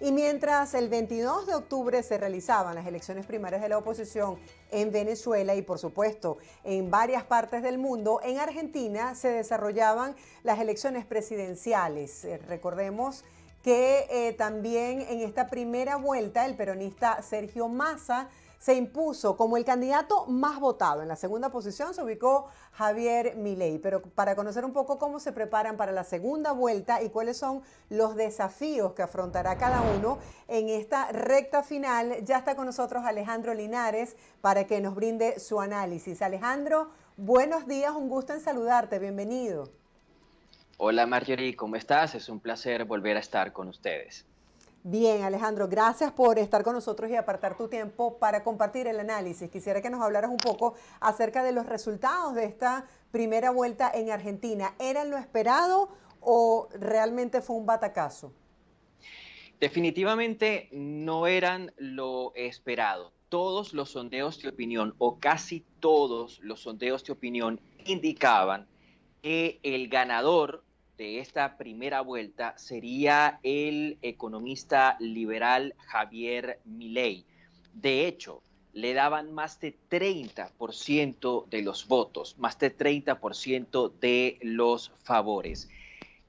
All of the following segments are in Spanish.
Y mientras el 22 de octubre se realizaban las elecciones primarias de la oposición en Venezuela y por supuesto en varias partes del mundo, en Argentina se desarrollaban las elecciones presidenciales. Recordemos que también en esta primera vuelta el peronista Sergio Massa se impuso como el candidato más votado. En la segunda posición se ubicó Javier Milei. Pero para conocer un poco cómo se preparan para la segunda vuelta y cuáles son los desafíos que afrontará cada uno en esta recta final, ya está con nosotros Alejandro Linares para que nos brinde su análisis. Alejandro, buenos días, un gusto en saludarte, bienvenido. Hola Marjorie, ¿cómo estás? Es un placer volver a estar con ustedes. Bien, Alejandro, gracias por estar con nosotros y apartar tu tiempo para compartir el análisis. Quisiera que nos hablaras un poco acerca de los resultados de esta primera vuelta en Argentina. ¿Eran lo esperado o realmente fue un batacazo? Definitivamente no eran lo esperado. Todos los sondeos de opinión, o casi todos los sondeos de opinión, indicaban que el ganador de esta primera vuelta sería el economista liberal Javier Milei. De hecho, le daban más de 30% de los votos, más de 30% de los favores.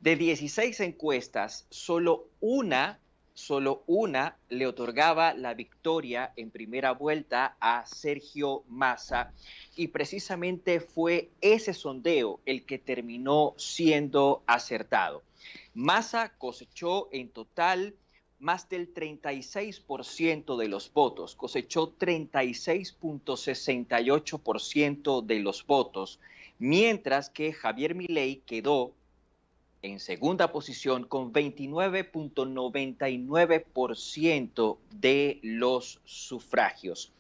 De 16 encuestas, solo una le otorgaba la victoria en primera vuelta a Sergio Massa, y precisamente fue ese sondeo el que terminó siendo acertado. Massa cosechó en total más del 36% de los votos, cosechó 36,68% de los votos, mientras que Javier Milei quedó en segunda posición con 29,99% de los sufragios.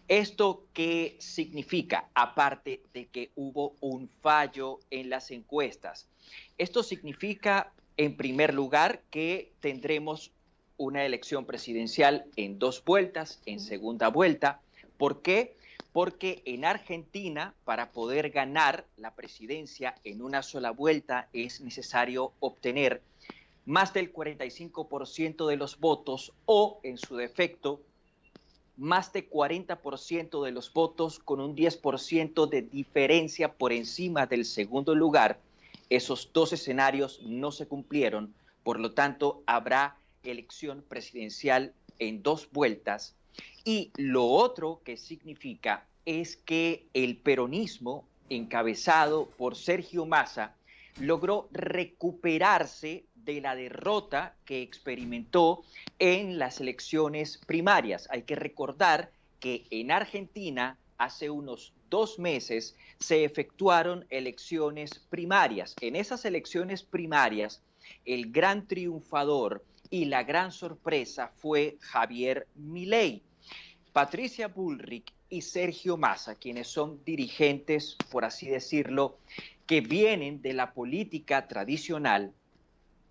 ¿Esto qué significa? Aparte de que hubo un fallo en las encuestas. Esto significa, en primer lugar, que tendremos una elección presidencial en dos vueltas, en segunda vuelta. ¿Por qué? Porque en Argentina, para poder ganar la presidencia en una sola vuelta, es necesario obtener más del 45% de los votos o, en su defecto, más de 40% de los votos con un 10% de diferencia por encima del segundo lugar. Esos dos escenarios no se cumplieron, por lo tanto habrá elección presidencial en dos vueltas. Y lo otro que significa es que el peronismo, encabezado por Sergio Massa, logró recuperarse de la derrota que experimentó en las elecciones primarias. Hay que recordar que en Argentina hace unos 2 meses se efectuaron elecciones primarias. En esas elecciones primarias, el gran triunfador y la gran sorpresa fue Javier Milei. Patricia Bullrich y Sergio Massa, quienes son dirigentes, por así decirlo, que vienen de la política tradicional,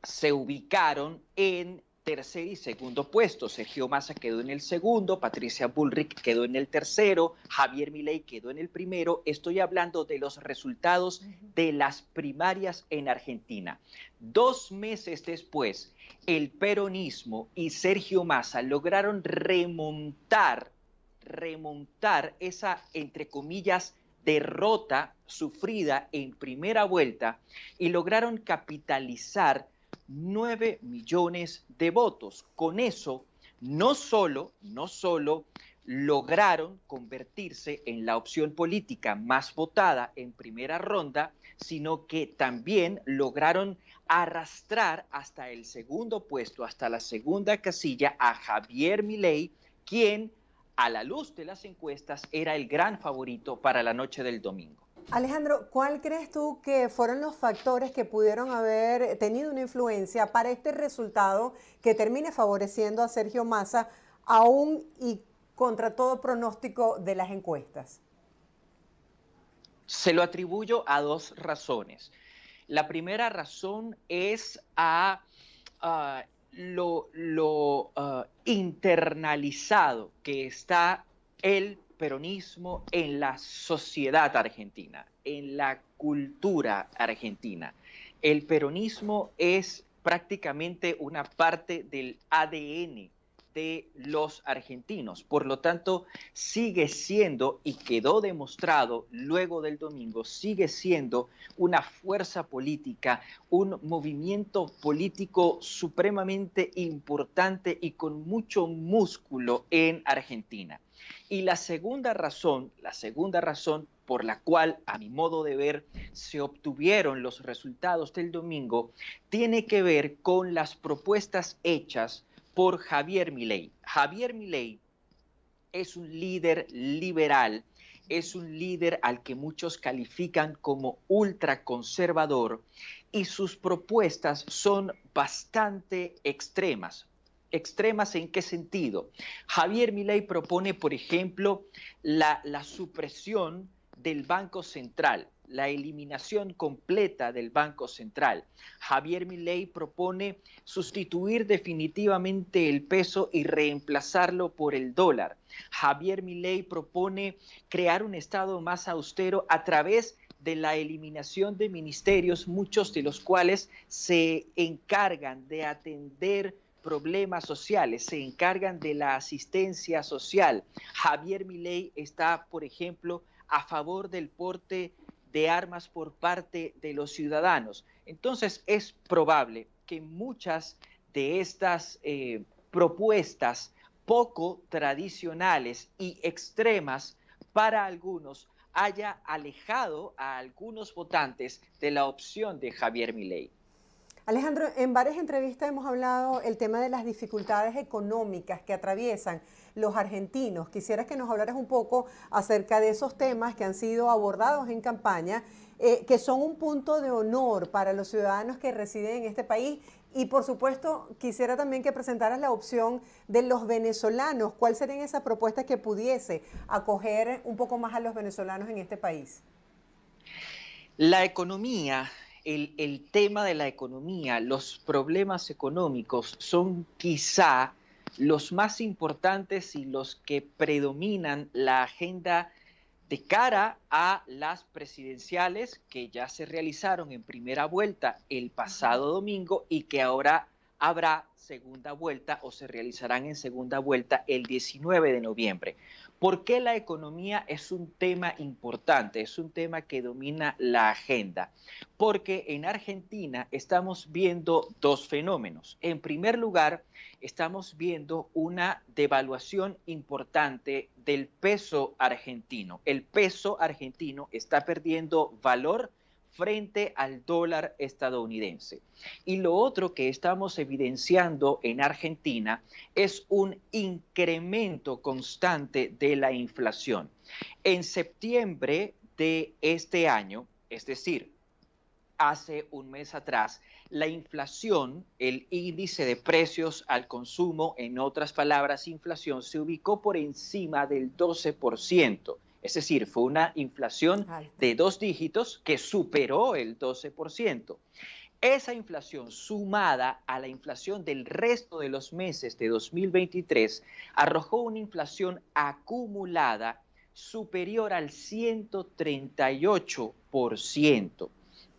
se ubicaron en tercer y segundo puesto. Sergio Massa quedó en el segundo, Patricia Bullrich quedó en el tercero, Javier Milei quedó en el primero. Estoy hablando de los resultados de las primarias en Argentina. 2 meses después, el peronismo y Sergio Massa lograron remontar esa, entre comillas, derrota sufrida en primera vuelta, y lograron capitalizar 9 millones de votos. Con eso, no solo lograron convertirse en la opción política más votada en primera ronda, sino que también lograron arrastrar hasta el segundo puesto, hasta la segunda casilla, a Javier Milei, quien, a la luz de las encuestas, era el gran favorito para la noche del domingo. Alejandro, ¿cuál crees tú que fueron los factores que pudieron haber tenido una influencia para este resultado que termine favoreciendo a Sergio Massa, aún y contra todo pronóstico de las encuestas? Se lo atribuyo a dos razones. La primera razón es a lo internalizado que está el peronismo en la sociedad argentina, en la cultura argentina. El peronismo es prácticamente una parte del ADN de los argentinos. Por lo tanto, sigue siendo, y quedó demostrado luego del domingo, sigue siendo una fuerza política, un movimiento político supremamente importante y con mucho músculo en Argentina. Y la segunda razón por la cual, a mi modo de ver, se obtuvieron los resultados del domingo, tiene que ver con las propuestas hechas por Javier Milei. Javier Milei es un líder liberal, es un líder al que muchos califican como ultraconservador y sus propuestas son bastante extremas. ¿Extremas en qué sentido? Javier Milei propone, por ejemplo, la supresión del Banco Central, la eliminación completa del Banco Central. Javier Milei propone sustituir definitivamente el peso y reemplazarlo por el dólar. Javier Milei propone crear un Estado más austero a través de la eliminación de ministerios, muchos de los cuales se encargan de atender problemas sociales, se encargan de la asistencia social. Javier Milei está, por ejemplo, a favor del porte de armas por parte de los ciudadanos. Entonces es probable que muchas de estas propuestas poco tradicionales y extremas para algunos haya alejado a algunos votantes de la opción de Javier Milei. Alejandro, en varias entrevistas hemos hablado el tema de las dificultades económicas que atraviesan los argentinos. Quisiera que nos hablaras un poco acerca de esos temas que han sido abordados en campaña, que son un punto de honor para los ciudadanos que residen en este país. Y por supuesto, quisiera también que presentaras la opción de los venezolanos. ¿Cuál sería esa propuesta que pudiese acoger un poco más a los venezolanos en este país? La economía, el tema de la economía, los problemas económicos son quizá los más importantes y los que predominan la agenda de cara a las presidenciales que ya se realizaron en primera vuelta el pasado domingo y que ahora habrá segunda vuelta o se realizarán en segunda vuelta el 19 de noviembre. ¿Por qué la economía es un tema importante? Es un tema que domina la agenda. Porque en Argentina estamos viendo dos fenómenos. En primer lugar, estamos viendo una devaluación importante del peso argentino. El peso argentino está perdiendo valor frente al dólar estadounidense. Y lo otro que estamos evidenciando en Argentina es un incremento constante de la inflación. En septiembre de este año, es decir, hace un mes atrás, la inflación, el índice de precios al consumo, en otras palabras, inflación, se ubicó por encima del 12%. Es decir, fue una inflación de 2 dígitos que superó el 12%. Esa inflación sumada a la inflación del resto de los meses de 2023 arrojó una inflación acumulada superior al 138%.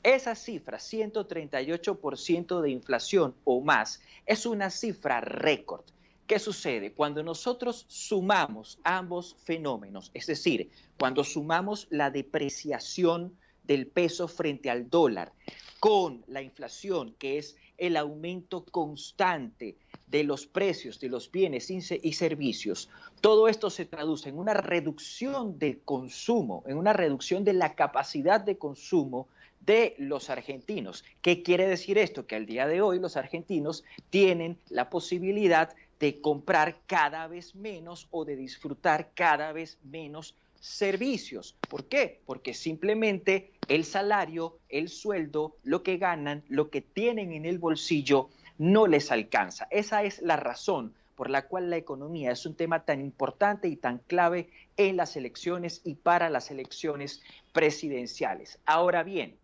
Esa cifra, 138% de inflación o más, es una cifra récord. ¿Qué sucede? Cuando nosotros sumamos ambos fenómenos, es decir, cuando sumamos la depreciación del peso frente al dólar con la inflación, que es el aumento constante de los precios de los bienes y servicios, todo esto se traduce en una reducción del consumo, en una reducción de la capacidad de consumo de los argentinos. ¿Qué quiere decir esto? Que al día de hoy los argentinos tienen la posibilidad de comprar cada vez menos o de disfrutar cada vez menos servicios. ¿Por qué? Porque simplemente el salario, el sueldo, lo que ganan, lo que tienen en el bolsillo no les alcanza. Esa es la razón por la cual la economía es un tema tan importante y tan clave en las elecciones y para las elecciones presidenciales. Ahora bien,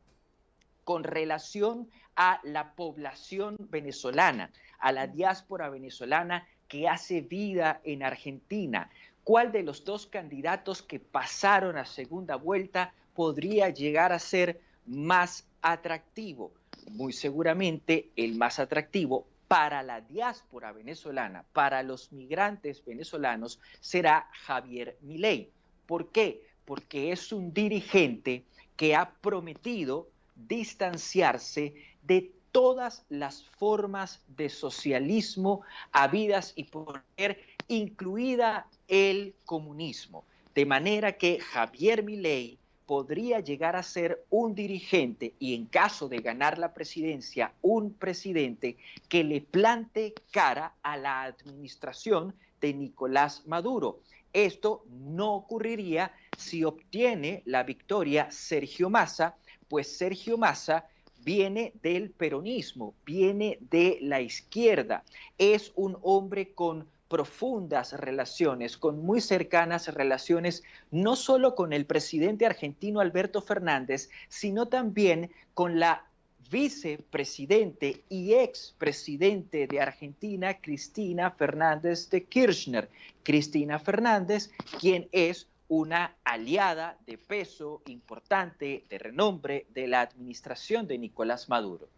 con relación a la población venezolana, a la diáspora venezolana que hace vida en Argentina, ¿cuál de los dos candidatos que pasaron a segunda vuelta podría llegar a ser más atractivo? muy seguramente el más atractivo para la diáspora venezolana, para los migrantes venezolanos, será Javier Milei. ¿Por qué? Porque es un dirigente que ha prometido distanciarse de todas las formas de socialismo habidas y por haber, incluida el comunismo. De manera que Javier Milei podría llegar a ser un dirigente y en caso de ganar la presidencia, un presidente que le plante cara a la administración de Nicolás Maduro. Esto no ocurriría si obtiene la victoria Sergio Massa, pues Sergio Massa viene del peronismo, viene de la izquierda, es un hombre con profundas relaciones, con muy cercanas relaciones, no solo con el presidente argentino Alberto Fernández, sino también con la vicepresidente y expresidente de Argentina, Cristina Fernández de Kirchner. Cristina Fernández, quien es una aliada de peso importante, de renombre de la administración de Nicolás Maduro.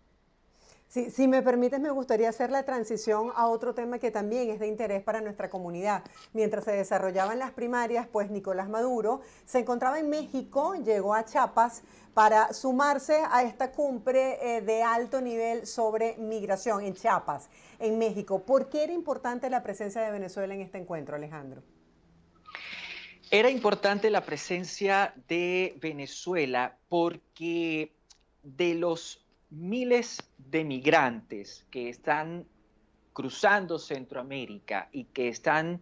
Sí, si me permites, me gustaría hacer la transición a otro tema que también es de interés para nuestra comunidad. Mientras se desarrollaban las primarias, pues Nicolás Maduro se encontraba en México, llegó a Chiapas para sumarse a esta cumbre de alto nivel sobre migración en Chiapas, en México. ¿Por qué era importante la presencia de Venezuela en este encuentro, Alejandro? Era importante la presencia de Venezuela porque de los miles de migrantes que están cruzando Centroamérica y que están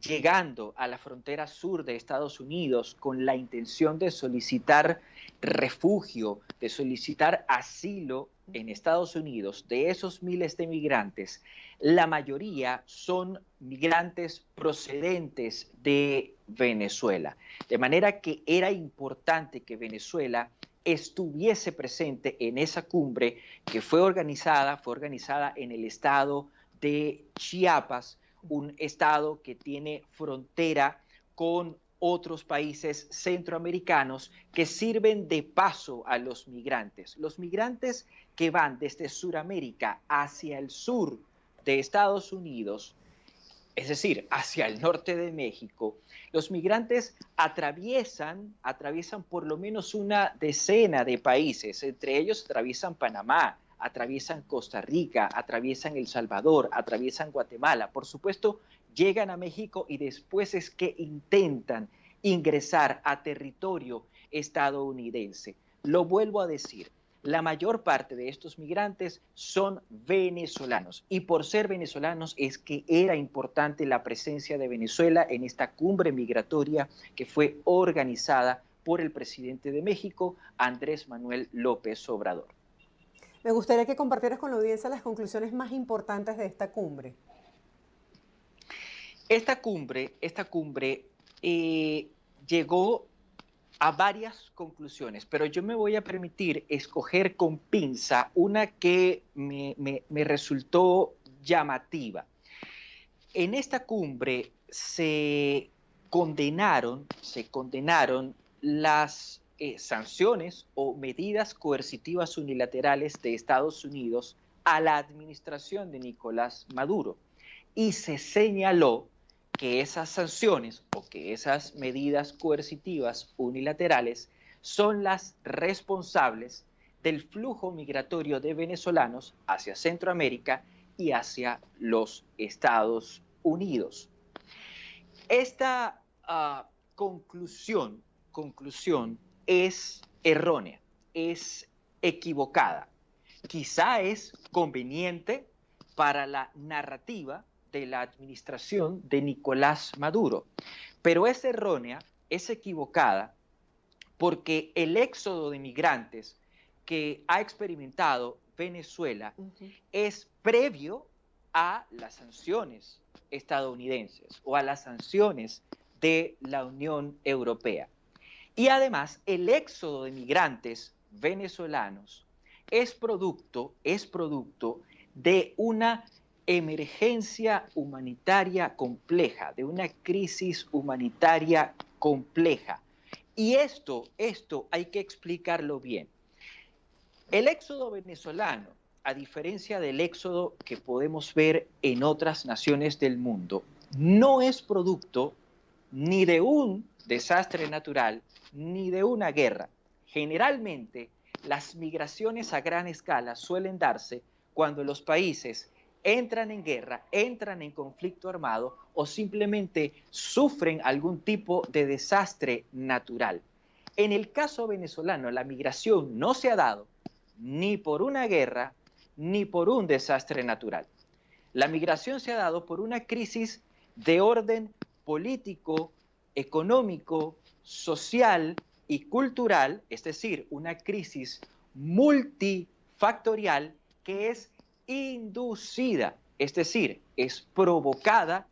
llegando a la frontera sur de Estados Unidos con la intención de solicitar refugio, de solicitar asilo en Estados Unidos, de esos miles de migrantes, la mayoría son migrantes procedentes de Venezuela. De manera que era importante que Venezuela estuviese presente en esa cumbre que fue organizada en el estado de Chiapas, un estado que tiene frontera con otros países centroamericanos que sirven de paso a los migrantes. Los migrantes que van desde Sudamérica hacia el sur de Estados Unidos, es decir, hacia el norte de México, los migrantes atraviesan por lo menos una decena de países, entre ellos atraviesan Panamá, atraviesan Costa Rica, atraviesan El Salvador, atraviesan Guatemala, por supuesto, llegan a México y después es que intentan ingresar a territorio estadounidense. Lo vuelvo a decir, la mayor parte de estos migrantes son venezolanos y por ser venezolanos es que era importante la presencia de Venezuela en esta cumbre migratoria que fue organizada por el presidente de México, Andrés Manuel López Obrador. Me gustaría que compartieras con la audiencia las conclusiones más importantes de esta cumbre. Esta cumbre llegó a varias conclusiones, pero yo me voy a permitir escoger con pinza una que me resultó llamativa. En esta cumbre se condenaron las sanciones o medidas coercitivas unilaterales de Estados Unidos a la administración de Nicolás Maduro y se señaló que esas sanciones o que esas medidas coercitivas unilaterales son las responsables del flujo migratorio de venezolanos hacia Centroamérica y hacia los Estados Unidos. Esta conclusión es errónea, es equivocada. Quizá es conveniente para la narrativa de la administración de Nicolás Maduro, pero es errónea, es equivocada, porque el éxodo de migrantes que ha experimentado Venezuela es previo a las sanciones estadounidenses o a las sanciones de la Unión Europea. Y además, el éxodo de migrantes venezolanos es producto de una emergencia humanitaria compleja, de una crisis humanitaria compleja. Y esto hay que explicarlo bien. El éxodo venezolano, a diferencia del éxodo que podemos ver en otras naciones del mundo, no es producto ni de un desastre natural ni de una guerra. Generalmente, las migraciones a gran escala suelen darse cuando los países entran en guerra, entran en conflicto armado o simplemente sufren algún tipo de desastre natural. En el caso venezolano, la migración no se ha dado ni por una guerra ni por un desastre natural. La migración se ha dado por una crisis de orden político, económico, social y cultural, es decir, una crisis multifactorial que es inducida, es decir, es provocada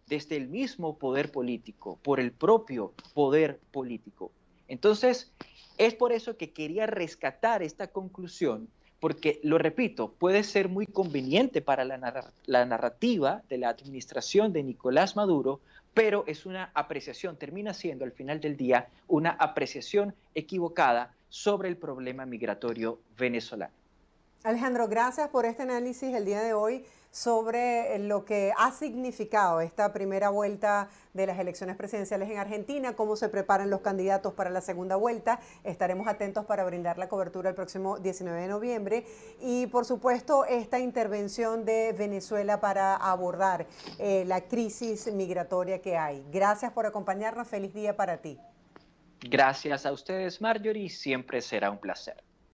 desde el mismo poder político, por el propio poder político. Entonces, es por eso que quería rescatar esta conclusión, porque, lo repito, puede ser muy conveniente para la narrativa de la administración de Nicolás Maduro, pero es una apreciación, termina siendo al final del día una apreciación equivocada sobre el problema migratorio venezolano. Alejandro, gracias por este análisis el día de hoy sobre lo que ha significado esta primera vuelta de las elecciones presidenciales en Argentina, cómo se preparan los candidatos para la segunda vuelta. Estaremos atentos para brindar la cobertura el próximo 19 de noviembre. Y por supuesto, esta intervención de Venezuela para abordar la crisis migratoria que hay. Gracias por acompañarnos. Feliz día para ti. Gracias a ustedes, Marjorie, siempre será un placer.